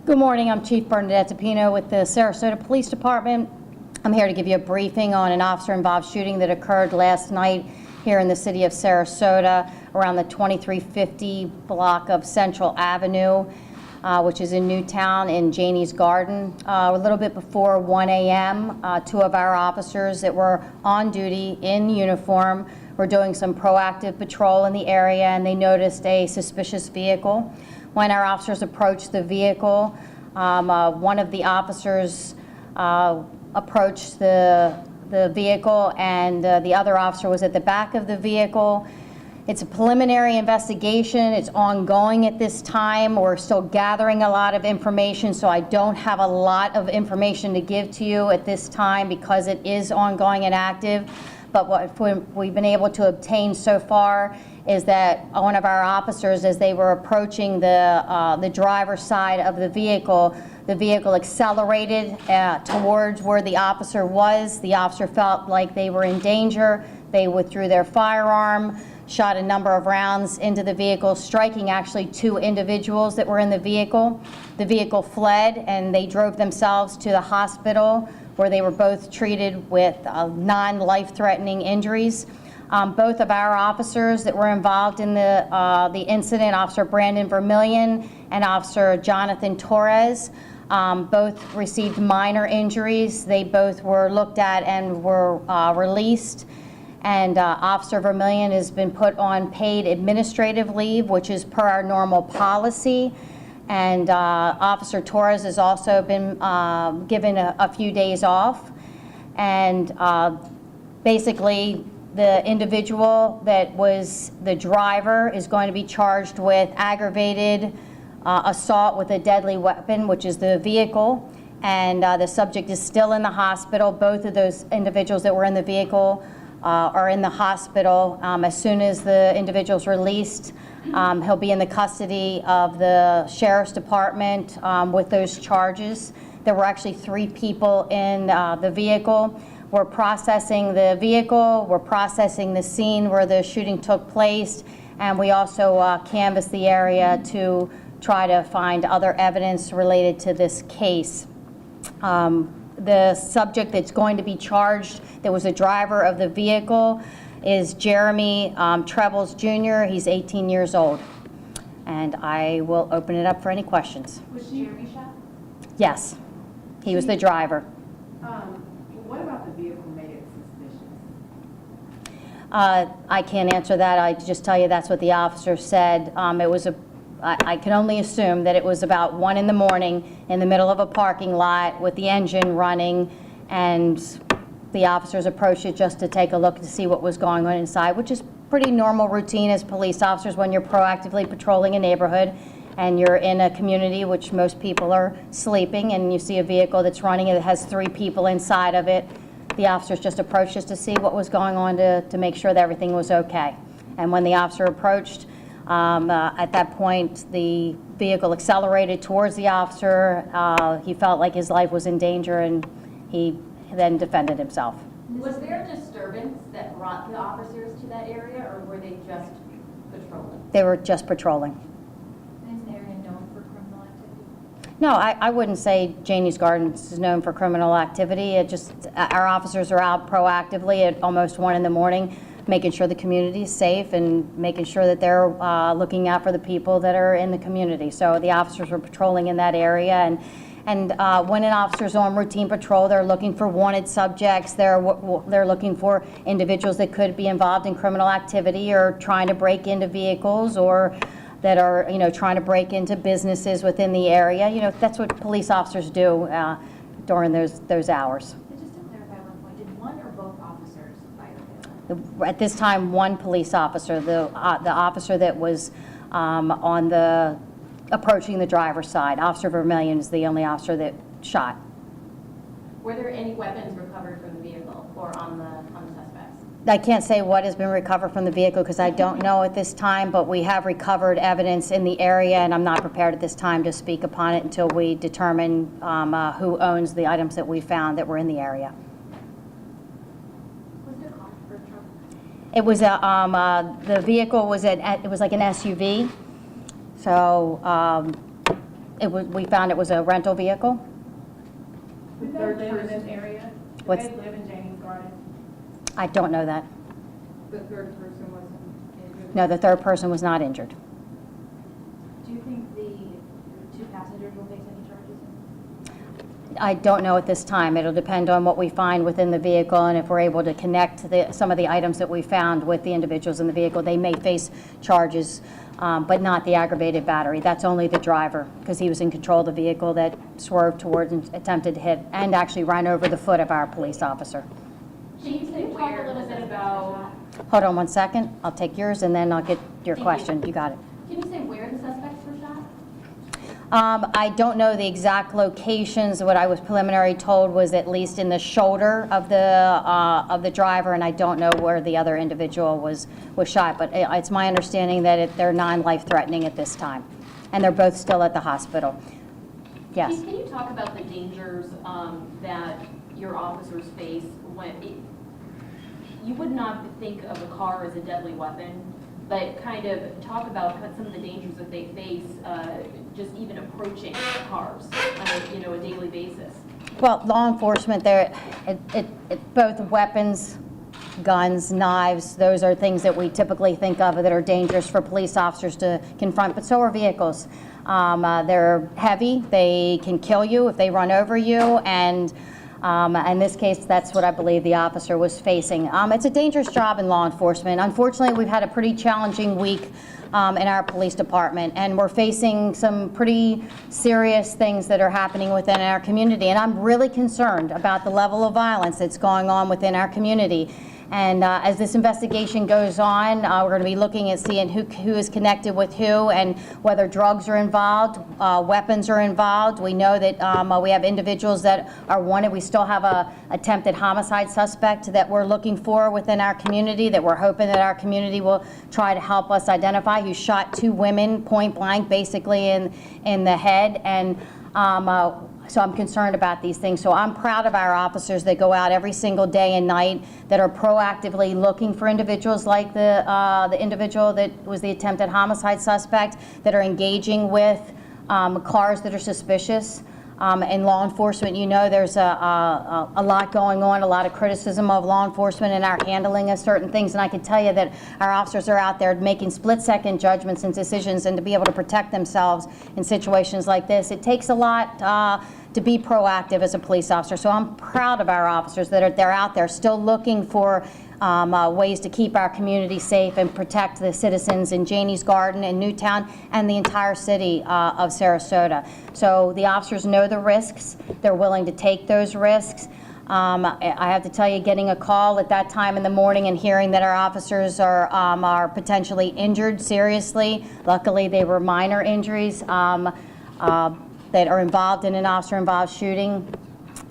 Good morning, I'm Chief Bernadette DiPino with the Sarasota Police Department. I'm here to give you a briefing on an officer-involved shooting that occurred last night here in the city of Sarasota around the 2350 block of Central Avenue, which is in Newtown in Janie's Garden. A little bit before 1 a.m., two of our officers that were on duty in uniform were doing some proactive patrol in the area, and they noticed a suspicious vehicle. When our officers approached the vehicle, one of the officers approached the vehicle, and the other officer was at the back of the vehicle. It's a preliminary investigation. It's ongoing at this time. We're still gathering a lot of information, so I don't have a lot of information to give to you at this time because it is ongoing and active. But what we've been able to obtain so far is that one of our officers, as they were approaching the driver's side of the vehicle accelerated towards where the officer was. The officer felt like they were in danger. They withdrew their firearm, shot a number of rounds into the vehicle, striking actually two individuals that were in the vehicle. The vehicle fled, and they drove themselves to the hospital, where they were both treated with non-life-threatening injuries. Both of our officers that were involved in the incident, Officer Brandon Vermillion and Officer Jonathan Torres, both received minor injuries. They both were looked at and were released. And Officer Vermillion has been put on paid administrative leave, which is per our normal policy. And Officer Torres has also been given a few days off. And basically, the individual that was the driver is going to be charged with aggravated assault with a deadly weapon, which is the vehicle. And the subject is still in the hospital. Both of those individuals that were in the vehicle are in the hospital. As soon as the individual's released, he'll be in the custody of the Sheriff's Department with those charges. There were actually 3 people in the vehicle. We're processing the vehicle, we're processing the scene where the shooting took place, and we also canvassed the area to try to find other evidence related to this case. The subject that's going to be charged, that was the driver of the vehicle, is Jeremy Trebles Jr. He's 18 years old. And I will open it up for any questions. Was Jeremy shot? Yes, he was the driver. What about the vehicle made it suspicious? I can't answer that. I just tell you that's what the officer said. I can only assume that it was about 1 in the morning in the middle of a parking lot with the engine running, and the officers approached it just to take a look to see what was going on inside, which is pretty normal routine as police officers when you're proactively patrolling a neighborhood and you're in a community which most people are sleeping, and you see a vehicle that's running and it has 3 people inside of it. The officers just approached us to see what was going on to make sure that everything was okay. And when the officer approached, at that point, the vehicle accelerated towards the officer. He felt like his life was in danger, and he then defended himself. Was there a disturbance that brought the officers to that area, or were they just patrolling? They were just patrolling. Is the area known for criminal activity? No, I wouldn't say Janie's Gardens is known for criminal activity. It just, our officers are out proactively at almost 1 in the morning, making sure the community is safe and making sure that they're looking out for the people that are in the community. So the officers were patrolling in that area, and when an officer's on routine patrol, they're looking for wanted subjects. They're looking for individuals that could be involved in criminal activity or trying to break into vehicles, or that are, trying to break into businesses within the area. That's what police officers do during those hours. Just to clarify one point, did one or both officers fire? At this time, 1 police officer, the officer that was approaching the driver's side. Officer Vermillion is the only officer that shot. Were there any weapons recovered from the vehicle or on the suspects? I can't say what has been recovered from the vehicle because I don't know at this time, but we have recovered evidence in the area, and I'm not prepared at this time to speak upon it until we determine who owns the items that we found that were in the area. Was there call for trouble? It was the vehicle was it was like an SUV. So we found it was a rental vehicle. Did they live in this area? Did What's- they live in Janie's Garden? I don't know that. The third person wasn't injured? No, the third person was not injured. Do you think the two passengers will face any charges? I don't know at this time. It'll depend on what we find within the vehicle, and if we're able to connect some of the items that we found with the individuals in the vehicle, they may face charges, but not the aggravated battery. That's only the driver, because he was in control of the vehicle that swerved towards and attempted to hit and actually ran over the foot of our police officer. Can you say talk a little bit about? Hold on one second. I'll take yours, and then I'll get your Thank question. you. You got it. Can you say where the suspects were shot? I don't know the exact locations. What I was preliminary told was at least in the shoulder of the driver, and I don't know where the other individual was shot. But it's my understanding that they're non-life threatening at this time, and they're both still at the hospital. Yes. Can you talk about the dangers that your officers face when you would not think of a car as a deadly weapon, but kind of talk about some of the dangers that they face just even approaching cars on a daily basis? Well, law enforcement, both weapons, guns, knives, those are things that we typically think of that are dangerous for police officers to confront, but so are vehicles. They're heavy, they can kill you if they run over you, and in this case, that's what I believe the officer was facing. It's a dangerous job in law enforcement. Unfortunately, we've had a pretty challenging week in our police department, and we're facing some pretty serious things that are happening within our community, and I'm really concerned about the level of violence that's going on within our community. And as this investigation goes on, we're going to be looking at seeing who is connected with who and whether drugs are involved, weapons are involved. We know that we have individuals that are wanted. We still have a attempted homicide suspect that we're looking for within our community that we're hoping that our community will try to help us identify, who shot 2 women point blank, basically in the head. And so I'm concerned about these things. So I'm proud of our officers that go out every single day and night that are proactively looking for individuals like the individual that was the attempted homicide suspect, that are engaging with cars that are suspicious. In law enforcement, there's a lot going on, a lot of criticism of law enforcement and our handling of certain things. And I can tell you that our officers are out there making split-second judgments and decisions, and to be able to protect themselves in situations like this, it takes a lot to be proactive as a police officer. So I'm proud of our officers that they're out there still looking for ways to keep our community safe and protect the citizens in Janie's Garden and Newtown and the entire city of Sarasota. So the officers know the risks. They're willing to take those risks. I have to tell you, getting a call at that time in the morning and hearing that our officers are potentially injured seriously. Luckily, they were minor injuries that are involved in an officer-involved shooting.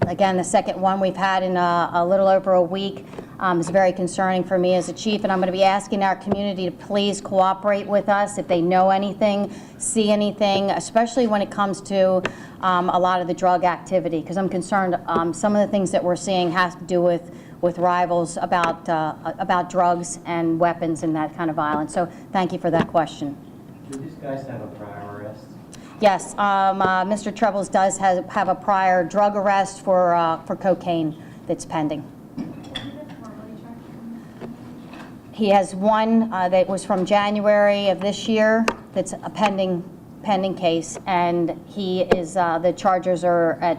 Again, the second one we've had in a little over a week. Is very concerning for me as a chief, and I'm going to be asking our community to please cooperate with us if they know anything, see anything, especially when it comes to a lot of the drug activity, because I'm concerned some of the things that we're seeing has to do with rivals about drugs and weapons and that kind of violence. So thank you for that question. Do these guys have a prior arrest? Yes, Mr. Trebles does have a prior drug arrest for cocaine that's pending. He has one that was from January of this year that's a pending case, and he is the charges are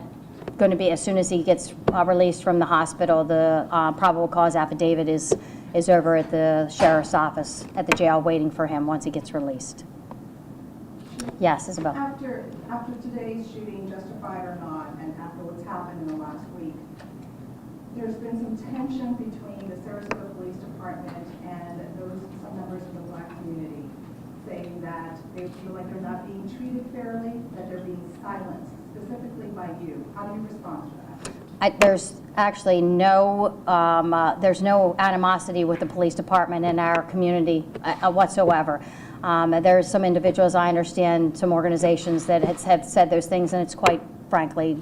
going to be as soon as he gets released from the hospital. The probable cause affidavit is over at the sheriff's office at the jail waiting for him once he gets released. Yes, Isabel. After today's shooting, justified or not, and after what's happened in the last week, there's been some tension between the Sarasota Police Department and some members of the Black community, saying that they feel like they're not being treated fairly, that they're being silenced, specifically by you. How do you respond to that? There's actually there's no animosity with the police department in our community whatsoever. There's some individuals, I understand, some organizations that have said those things, and it's quite frankly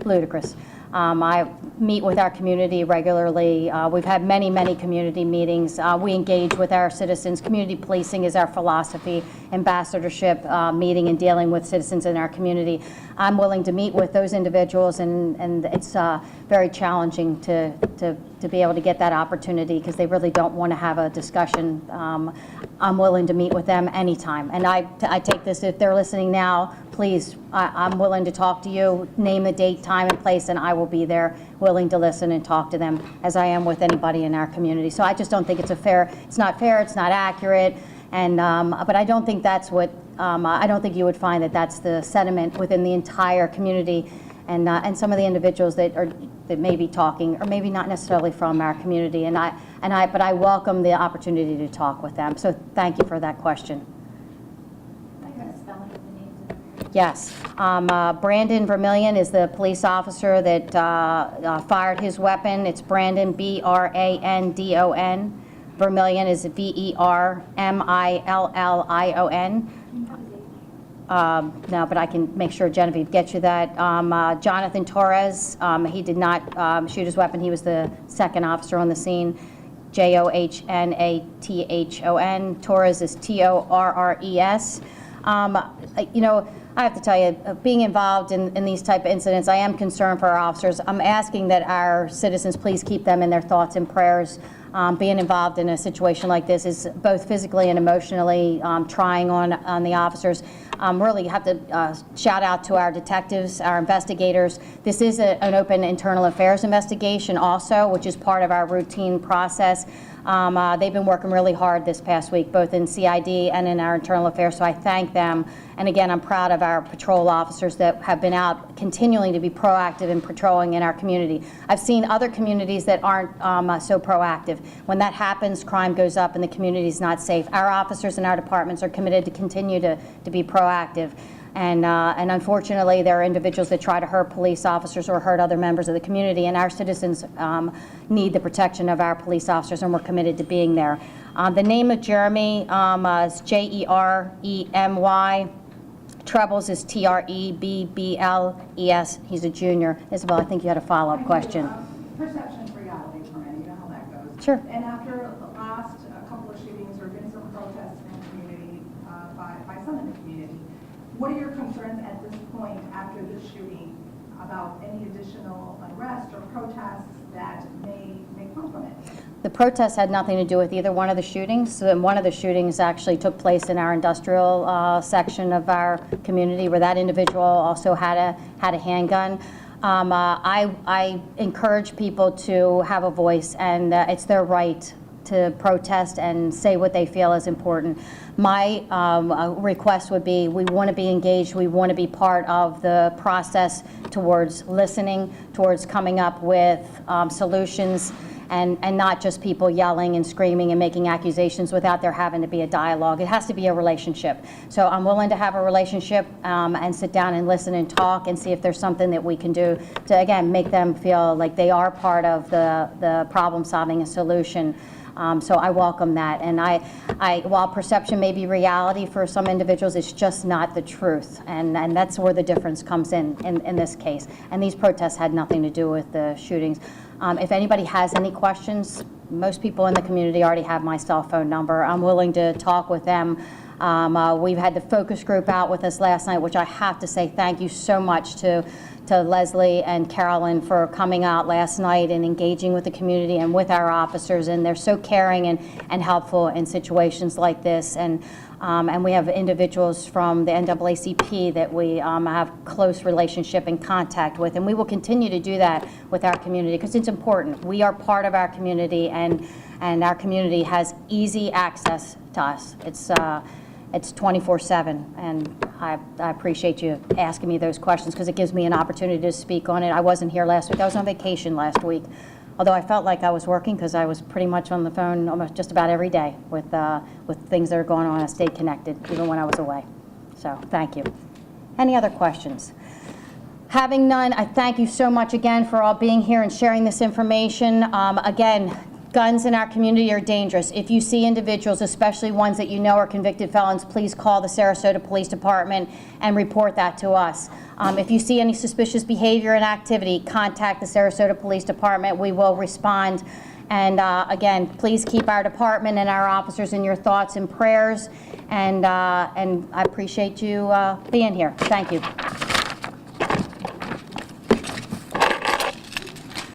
ludicrous. I meet with our community regularly. We've had many, many community meetings. We engage with our citizens. Community policing is our philosophy, ambassadorship, meeting and dealing with citizens in our community. I'm willing to meet with those individuals, and it's very challenging to be able to get that opportunity because they really don't want to have a discussion. I'm willing to meet with them anytime. And I take this, if they're listening now, please, I'm willing to talk to you, name the date, time, and place, and I will be there willing to listen and talk to them as I am with anybody in our community. So I just don't think it's not fair, it's not accurate, and but I don't think that's what, I don't think you would find that that's the sentiment within the entire community, and some of the individuals that may be talking, or maybe not necessarily from our community, but I welcome the opportunity to talk with them. So thank you for that question. Yes. Brandon Vermillion is the police officer that fired his weapon. It's Brandon, B-R-A-N-D-O-N. Vermillion is V-E-R-M-I-L-L-I-O-N. No, but I can make sure Genevieve gets you that. Jonathan Torres, he did not shoot his weapon. He was the second officer on the scene. J-O-H-N-A-T-H-O-N. Torres is T-O-R-R-E-S. You know, I have to tell you, being involved in these type of incidents, I am concerned for our officers. I'm asking that our citizens please keep them in their thoughts and prayers. Being involved in a situation like this is both physically and emotionally trying on the officers. Really have to shout out to our detectives, our investigators. This is an open internal affairs investigation also, which is part of our routine process. They've been working really hard this past week, both in CID and in our internal affairs, so I thank them. And again, I'm proud of our patrol officers that have been out continuing to be proactive in patrolling in our community. I've seen other communities that aren't so proactive. When that happens, crime goes up and the community is not safe. Our officers and our departments are committed to continue to be proactive. And unfortunately, there are individuals that try to hurt police officers or hurt other members of the community, and our citizens need the protection of our police officers, and we're committed to being there. The name of Jeremy is J-E-R-E-M-Y. Trebles is T-R-E-B-B-L-E-S. He's a junior. Isabel, I think you had a follow-up question. Perception reality for many, you know how that goes. Sure. And after the last couple of shootings, there have been some protests in the community by some in the community. What are your concerns at this point after this shooting about any additional unrest or protests that may come from it? The protests had nothing to do with either one of the shootings. So one of the shootings actually took place in our industrial section of our community, where that individual also had a handgun. I encourage people to have a voice, and it's their right to protest and say what they feel is important. My request would be, we want to be engaged, we want to be part of the process towards listening, towards coming up with solutions, and not just people yelling and screaming and making accusations without there having to be a dialogue. It has to be a relationship. So I'm willing to have a relationship and sit down and listen and talk and see if there's something that we can do to, again, make them feel like they are part of the problem solving and solution. So I welcome that. And while perception may be reality for some individuals, it's just not the truth. And that's where the difference comes in this case. And these protests had nothing to do with the shootings. If anybody has any questions, most people in the community already have my cell phone number. I'm willing to talk with them. We've had the focus group out with us last night, which I have to say thank you so much to Leslie and Carolyn for coming out last night and engaging with the community and with our officers, and they're so caring and helpful in situations like this. And we have individuals from the NAACP that we have close relationship and contact with, and we will continue to do that with our community because it's important. We are part of our community, and our community has easy access to us. It's 24/7, and I appreciate you asking me those questions because it gives me an opportunity to speak on it. I wasn't here last week. I was on vacation last week, although I felt like I was working because I was pretty much on the phone almost just about every day with things that are going on. I stayed connected even when I was away. So thank you. Any other questions? Having none, I thank you so much again for all being here and sharing this information. Again, Guns in our community are dangerous. If you see individuals, especially ones that you know are convicted felons, please call the Sarasota Police Department and report that to us. If you see any suspicious behavior and activity, contact the Sarasota Police Department. We will respond. And again, please keep our department and our officers in your thoughts and prayers. And I appreciate you being here. Thank you.